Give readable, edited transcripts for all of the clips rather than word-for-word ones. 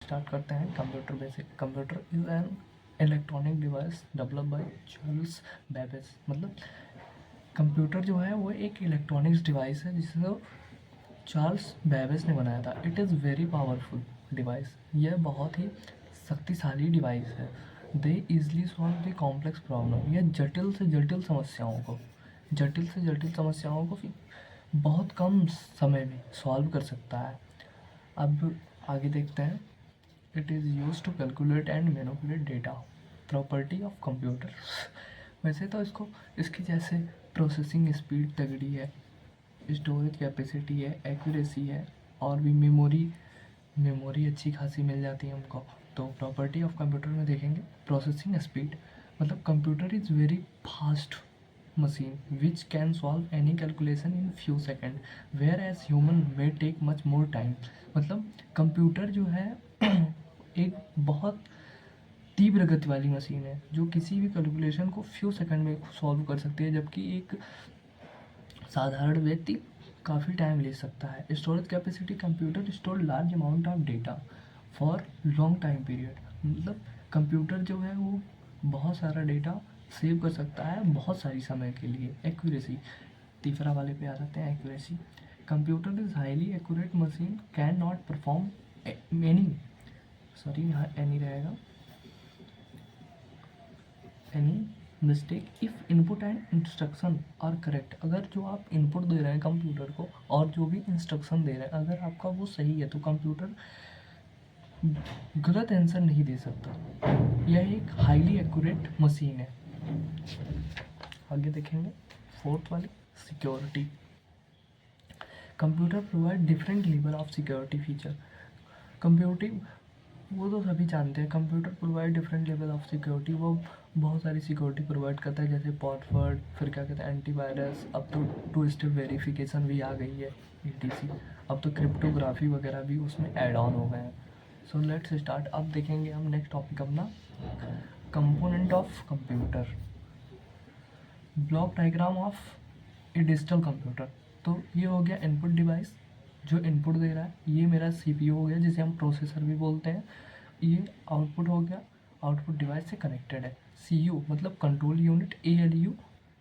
Start करते हैं। Computer basic. Computer is an electronic device develop by Charles Babbage. मतलब computer जो है वो एक इलेक्ट्रॉनिक्स डिवाइस है जिसे चार्ल्स बेबेज ने बनाया था। It is very powerful device. यह बहुत ही शक्तिशाली डिवाइस है। They easily solve the complex problem. यह जटिल से जटिल समस्याओं को बहुत कम समय में सॉल्व कर सकता है। अब आगे देखते हैं। It is use to calculate and manipulate data. Property of computer. वैसे तो इसकी जैसे प्रोसेसिंग स्पीड तगड़ी है, स्टोरेज कैपेसिटी है, एक्यूरेसी है, और भी मेमोरी अच्छी खासी मिल जाती है हमको। तो प्रॉपर्टी ऑफ कंप्यूटर में देखेंगे प्रोसेसिंग स्पीड। मतलब computer is very fast machine which can solve any calculation in few second where as human may take much more time. मतलब कंप्यूटर जो है एक बहुत तीव्र गति वाली मशीन है जो किसी भी कैलकुलेशन को फ्यू सेकंड में सॉल्व कर सकती है, जबकि एक साधारण व्यक्ति काफ़ी टाइम ले सकता है। Storage capacity. Computer store large amount of data for long time period. मतलब कंप्यूटर जो है वो बहुत सारा डेटा सेव कर सकता है बहुत सारी समय के लिए। एक्यूरेसी। तीसरा वाले पे आ जाते हैं, accuracy. Computer is highly accurate machine can not perform यहाँ एनी रहेगा, any mistake if input and instruction are correct. अगर जो आप इनपुट दे रहे हैं कंप्यूटर को और जो भी इंस्ट्रक्शन दे रहे हैं अगर आपका वो सही है तो कंप्यूटर गलत आंसर नहीं दे सकता। यह एक हाईली एक्यूरेट मशीन है। आगे देखेंगे फोर्थ वाली, security. Computer provide different level of security feature. Computing वो तो सभी जानते हैं, computer provide different level of security. वो बहुत सारी सिक्योरिटी प्रोवाइड करता है, जैसे पासवर्ड, फिर क्या कहते हैं एंटीवायरस, अब तो 2 स्टेप वेरिफिकेशन भी आ गई है ETC। अब तो क्रिप्टोग्राफी वगैरह भी उसमें ऐड ऑन हो गए हैं। So let's start. अब देखेंगे हम नेक्स्ट टॉपिक अपना, component of computer. Block diagram of A digital computer. तो ये हो गया इनपुट डिवाइस जो इनपुट दे रहा है, ये मेरा CPU हो गया जिसे हम प्रोसेसर भी बोलते हैं। ये आउटपुट हो गया, आउटपुट डिवाइस से कनेक्टेड है। CU मतलब control unit, ALU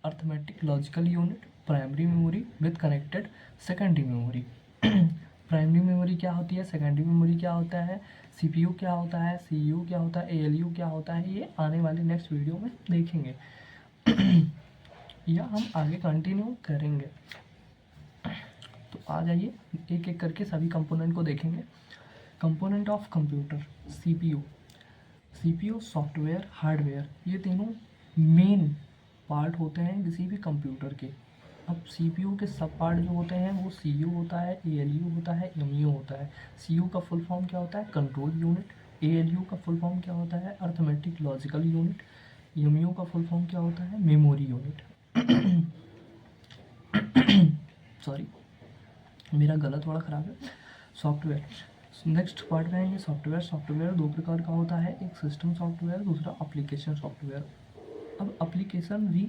arithmetic logical unit, primary memory with connected secondary memory. Primary memory क्या होती है, सेकेंडरी मेमोरी क्या होता है, CPU क्या होता है, CU क्या होता है, ALU क्या होता है, ये आने वाली नेक्स्ट वीडियो में देखेंगे या हम आगे कंटिन्यू करेंगे। तो आ जाइए एक एक करके सभी कंपोनेंट को देखेंगे। Component of computer. CPU software, hardware, ये तीनों मेन पार्ट होते हैं किसी भी कंप्यूटर के। अब CPU के सब पार्ट जो होते हैं वो CU होता है, ALU होता है, MU होता है। CU का फुल फॉर्म क्या होता है, कंट्रोल यूनिट। ALU का फुल फॉर्म क्या होता है, अर्थमेटिक लॉजिकल यूनिट। MU का फुल फॉर्म क्या होता है, मेमोरी यूनिट। सॉरी मेरा गला थोड़ा ख़राब है। सॉफ्टवेयर। नेक्स्ट पार्ट में आएंगे सॉफ्टवेयर। सॉफ्टवेयर दो प्रकार का होता है, एक सिस्टम सॉफ्टवेयर, दूसरा एप्लीकेशन सॉफ्टवेयर। अब एप्लीकेशन भी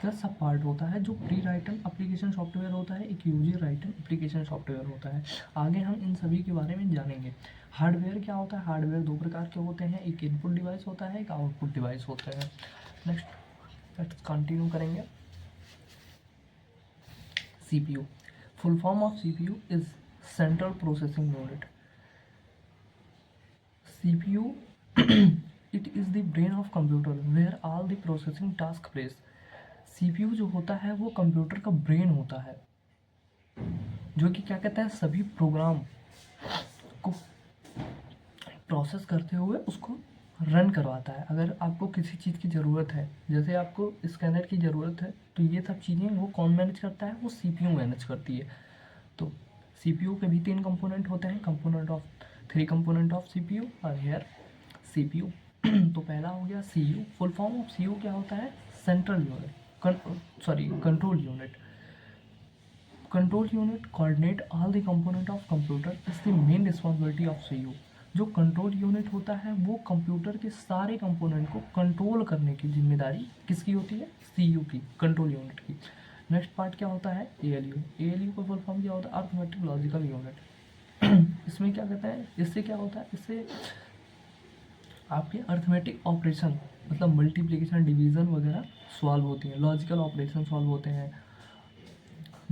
का सब पार्ट होता है। जो प्री राइटन एप्लीकेशन सॉफ्टवेयर होता है, एक यूजर राइटन एप्लीकेशन सॉफ्टवेयर होता है। आगे हम इन सभी के बारे में जानेंगे। हार्डवेयर क्या होता है, हार्डवेयर दो प्रकार के होते हैं, एक इनपुट डिवाइस होता है, एक आउटपुट डिवाइस होता है। नेक्स्ट कंटिन्यू करेंगे। CPU full form of CPU is central processing unit. CPU it is the brain of computer where all the processing task place. CPU जो होता है वो कंप्यूटर का ब्रेन होता है जो कि क्या कहता है सभी प्रोग्राम को प्रोसेस करते हुए उसको रन करवाता है। अगर आपको किसी चीज़ की ज़रूरत है, जैसे आपको स्कैनर की ज़रूरत है, तो ये सब चीज़ें वो कौन मैनेज करता है, वो CPU मैनेज करती है। तो CPU के भी 3 कंपोनेंट होते हैं, थ्री कंपोनेंट ऑफ CPU और हेयर CPU। तो पहला हो गया CU। Full form of CU क्या होता है, central unit, control unit. Control unit coordinate all the component of computer is the main responsibility of CU। जो कंट्रोल यूनिट होता है वो कंप्यूटर के सारे कंपोनेंट को कंट्रोल करने की जिम्मेदारी किसकी होती है, CU की, कंट्रोल यूनिट की। नेक्स्ट पार्ट क्या होता है, ALU। ALU का फुल फॉर्म क्या होता है, अर्थमेटिक लॉजिकल यूनिट। इसमें क्या कहते हैं, इससे क्या होता है, इससे आपके अर्थमेटिक ऑपरेशन मतलब मल्टीप्लिकेशन डिवीज़न वगैरह सॉल्व होती हैं, लॉजिकल ऑपरेशन सॉल्व होते हैं,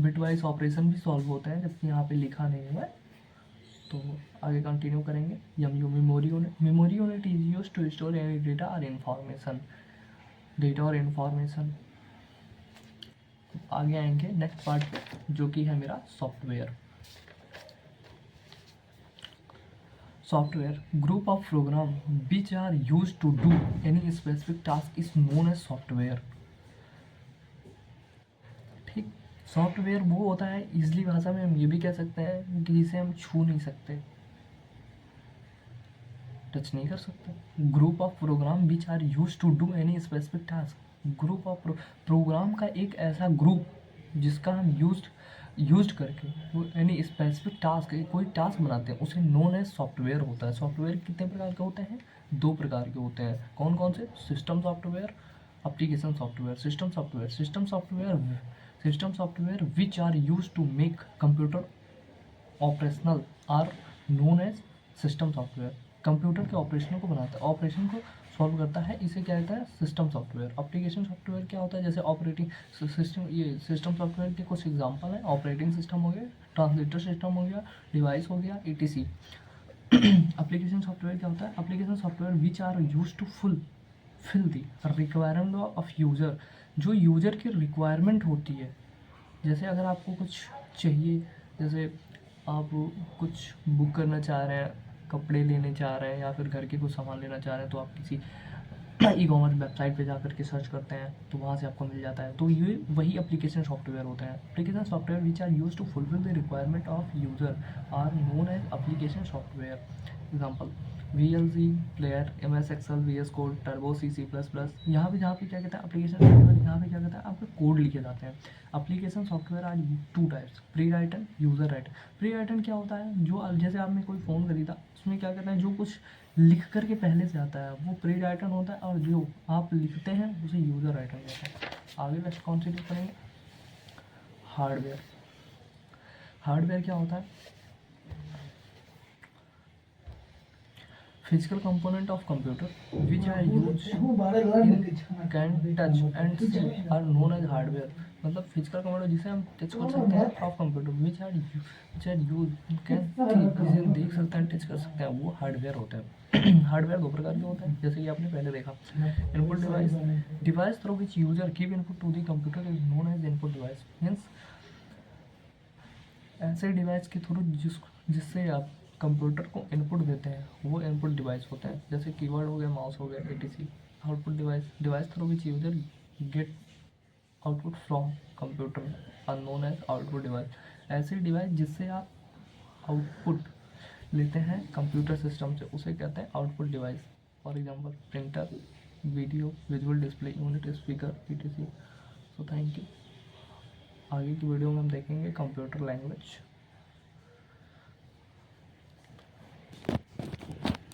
बिटवाइज ऑपरेशन भी सॉल्व होते हैं, जबकि यहाँ पे लिखा नहीं हुआ है। तो आगे कंटिन्यू करेंगे। You memory unit is use to store any data और इन्फॉर्मेशन, डेटा और इन्फॉर्मेशन। आगे आएंगे नेक्स्ट पार्ट पे, जो कि है मेरा software. Software group of program which are use to do any specific task is known as software. ठीक, सॉफ्टवेयर वो होता है, इजली भाषा में हम ये भी कह सकते हैं कि जिसे हम छू नहीं सकते, टच नहीं कर सकते। Group of program which are use to do any specific task, group of program का एक ऐसा ग्रुप जिसका हम यूज करके वो एनी स्पेसिफिक टास्क, कोई टास्क बनाते हैं, उसे नोन एज सॉफ्टवेयर होता है। सॉफ्टवेयर कितने प्रकार के होते हैं, 2 प्रकार के होते हैं। कौन कौन से, system software, application software. System software which are use to make computer operational are known as system software. Computer के ऑपरेशन को बनाता है, ऑपरेशन को सॉल्व करता है, इसे क्या कहता है, सिस्टम सॉफ्टवेयर। एप्लीकेशन सॉफ्टवेयर क्या होता है, जैसे ऑपरेटिंग सिस्टम, ये सिस्टम सॉफ्टवेयर के कुछ एग्जांपल हैं, ऑपरेटिंग सिस्टम हो गया, ट्रांसलेटर सिस्टम हो गया, डिवाइस हो गया, etc। एप्लीकेशन सॉफ्टवेयर क्या होता है, application software which are use to fill the requirement of user, जो यूज़र की रिक्वायरमेंट होती है। जैसे अगर आपको कुछ चाहिए, जैसे आप कुछ बुक करना चाह रहे हैं, कपड़े लेने चाह रहे हैं, या फिर घर के कुछ सामान लेना चाह रहे हैं, तो आप किसी ई कॉमर्स वेबसाइट पे जा कर के सर्च करते हैं, तो वहाँ से आपको मिल जाता है। तो ये वही एप्लीकेशन सॉफ्टवेयर होते हैं। Application software which are use to fulfill the requirement of user are known as application software. Example VLC player, MS Excel, VS code, turbo, C++। यहाँ पे क्या कहता है एप्लीकेशन सॉफ्टवेयर, यहाँ पे क्या कहता है, आपके कोड लिखे जाते हैं। Application software are 2 types, pre written, user written. Pre written क्या होता है, जो जैसे आपने कोई फ़ोन खरीदा, उसमें क्या कहता है, जो कुछ लिख करके पहले से आता है वो प्री राइटन होता है, और जो आप लिखते हैं उसे यूज़र राइटन कहते हैं। आगे नेक्स्ट कॉन्सिडर करेंगे हार्डवेयर। हार्डवेयर क्या होता है, physical component of computer which are used in can touch and see are known as hardware। मतलब फिजिकल कंप्यूटर जिसे हम टच कर सकते हैं of computer which are use can, जिसे हम देख सकते हैं, टच कर सकते हैं, वो हार्डवेयर होता है। हार्डवेयर 2 प्रकार के होते हैं, जैसे कि आपने पहले देखा, input device, device through which user give input to the computer is known as input device. Means ऐसे डिवाइस के थ्रू जिससे आप कंप्यूटर को इनपुट देते हैं, वो इनपुट डिवाइस होता है, जैसे कीबोर्ड हो गया, माउस हो गया, etc। Output device, device through which user get output from computer are known as output device. ऐसे डिवाइस जिससे आप आउटपुट लेते हैं कंप्यूटर सिस्टम से, उसे कहते हैं output device. For example printer, video, visual display unit, speaker, etc। So thank you. आगे की वीडियो में हम देखेंगे कंप्यूटर लैंग्वेज।